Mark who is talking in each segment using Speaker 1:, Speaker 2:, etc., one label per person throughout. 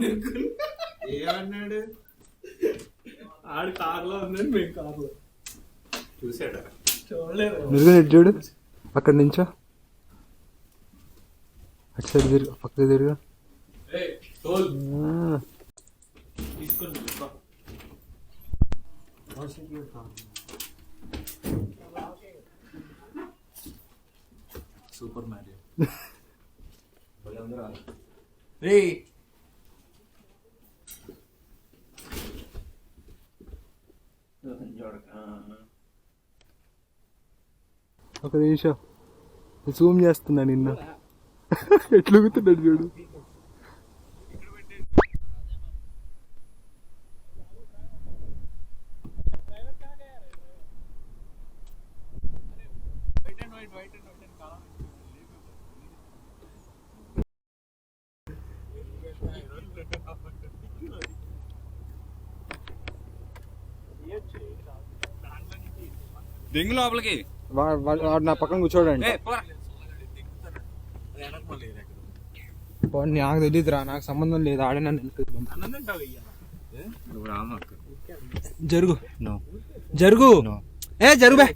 Speaker 1: ఏమన్నాడు? ఆడు కార్లో ఉందని మేము కార్లో చూసాడా? చూడలేదు.
Speaker 2: చూడు అక్కడి నుంచో అటు సైడ్ తిరుగు, పక్కకు తిరుగు.
Speaker 1: సూపర్ మ్యారియో
Speaker 2: ఒక నిమిషం జూమ్ చేస్తున్నా నిన్న ఎట్లుగుతున్నాడు చూడు.
Speaker 1: దింగు లోపలికి.
Speaker 2: వాడు నా పక్కన కూర్చోడండి. నాకు తెలియదురా, నాకు సంబంధం లేదు. ఆడే నన్ను జరుగు జరుగు జరుగు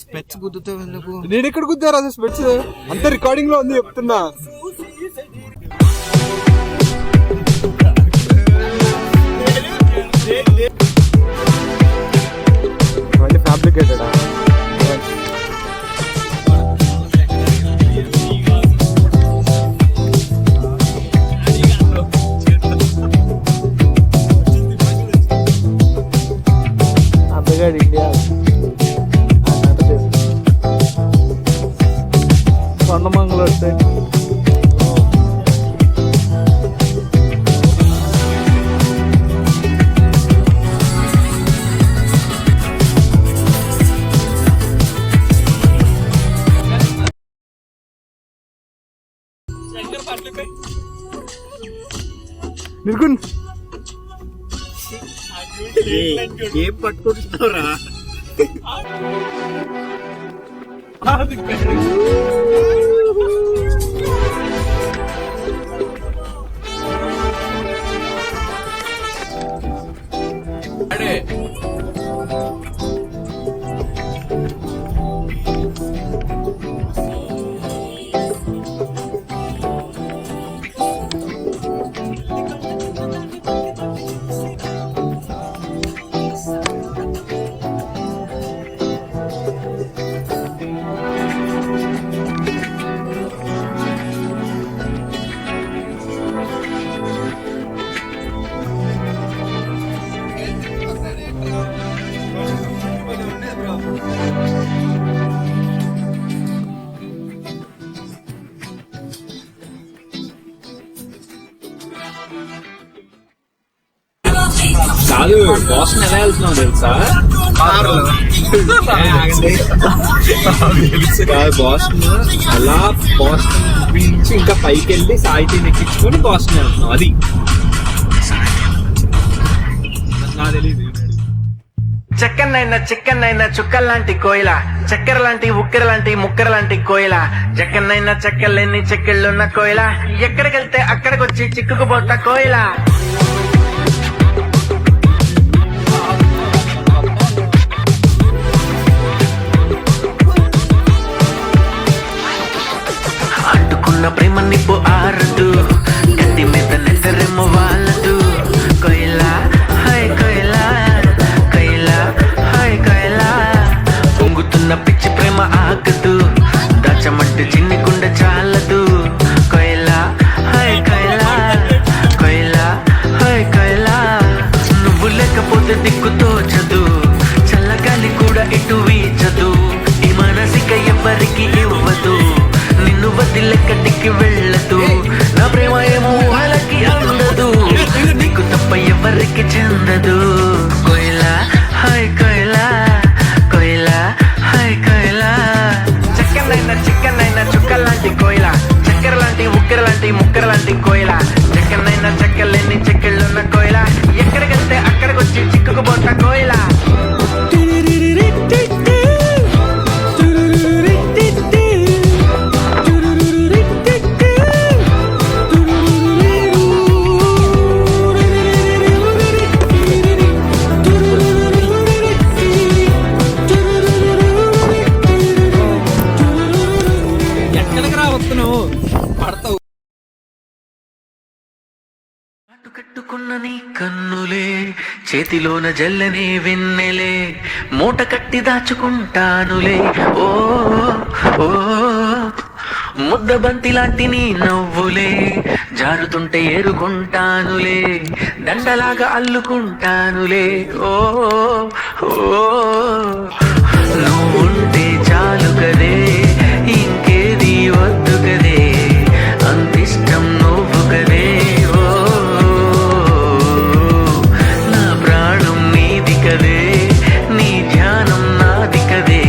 Speaker 1: స్పెట్స్ గుద్దుతావు ఎందుకు?
Speaker 2: నేను ఎక్కడ గుద్దారా అది స్పెట్స్? అంత రికార్డింగ్ లో ఉంది చెప్తున్నా. ఫ్యాబ్రికేటెడా? అబ్బగాడు ఇండియా స్వర్ణమంగళ వస్తే నిర్గుణ్
Speaker 1: ఏం పట్టుకుంటున్నావురా? కాదు, బాస్టన్ ఎలా వెళ్తున్నావు తెలుసా? బాస్టన్ అలా బాస్టన్ నుంచి ఇంకా పైకి వెళ్ళి సాయితీని ఎక్కించుకొని బాస్టన్ వెళ్తున్నావు. అది నాకు తెలీదు.
Speaker 3: చెక్కన్నైనా చిక్కన్నైనా చుక్కల్లాంటి కోయిల, చక్కెర లాంటి ఉక్కెర లాంటి ముక్కెర లాంటి కోయిల, జక్కన్నైనా చెక్కలేని చెక్కిళ్ళున్న కోయిల, ఎక్కడికెళ్తే అక్కడికొచ్చి చిక్కుకుపోతా కోయిల. అంటుకున్న ప్రేమ నిప్పు ఆరదు, గట్టి మీద నెత్తరేమో వాళ్ళదు. కోయిల హాయ్ కోయిల, కోయిల హాయ్ కోయిల, పొంగుతున్న పిచ్చి ప్రేమ ఆగదు, దాచమంటే చిన్ని గుండె చాలదు. కోయిల హాయ్ కోయిల, కోయిల హాయ్ కోయిల, నువ్వు లేకపోతే దిక్కు తోచదు, చల్లగాలి కూడా ఇటు వీచదు, ఈ మనసిక ఎవరికి ఇవ్వదు, నిన్ను వదిలెక్కడికి వెళ్ళదు, నా ప్రేమ ఏమో వాళ్ళకి అందదు, నీకు తప్ప ఎవరికి చెందదు. కోయిల హాయ్ కోయిల, కోయిల హాయ్ కోయిల, చక్కనైనా చిక్కనైనా చుక్కల్లాంటి కోయిల, చక్కెర లాంటి ఉక్కెర లాంటి ముక్కెర లాంటి కోయిల, చక్కనైనా చెక్కలేని చెక్కిళ్ళున్న కోయిల, ఎక్కడికెళ్తే అక్కడికొచ్చి చిక్కుకుపోతా కోయిల. కన్నులే చేతిలోన జల్లని వెన్నెలే మూట కట్టి దాచుకుంటానులే ఓ ఓ ముద్దబంతి లాంటి నీ నవ్వులే జారుతుంటే ఏరుకుంటానులే దండలాగా అల్లుకుంటానులే ఓ ఓ నువ్వుంటే చాలు కదే ఇంకేది వద్దు కదే అంతిష్టం నువ్వు కదే ఓ నా ప్రాణం నీది కదే నీ ధ్యానం నాది కదే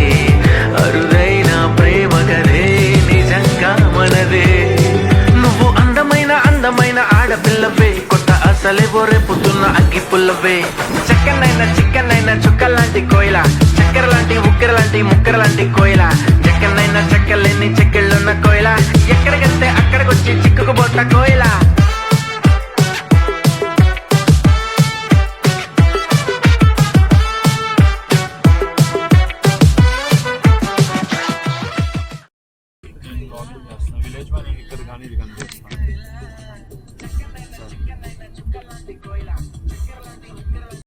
Speaker 3: అరుదైన ప్రేమ కదే నిజంగా మనదే నువ్వు అందమైన అందమైన ఆడపిల్లవే కొత్త అసలే రేపుతున్న అగ్గి పుల్లవే చక్కనైన చిక్కనైన చుక్కలాంటి కోయిల చక్కెర లాంటి ఉక్కెర లాంటి ముక్కెర లాంటి కోయిల చక్కనైన చెక్కలేని చెక్కిళ్ళున్న కోయిల ఎక్కడికెళ్తే అక్కడికొచ్చి చిక్కుకుపోత కోయిల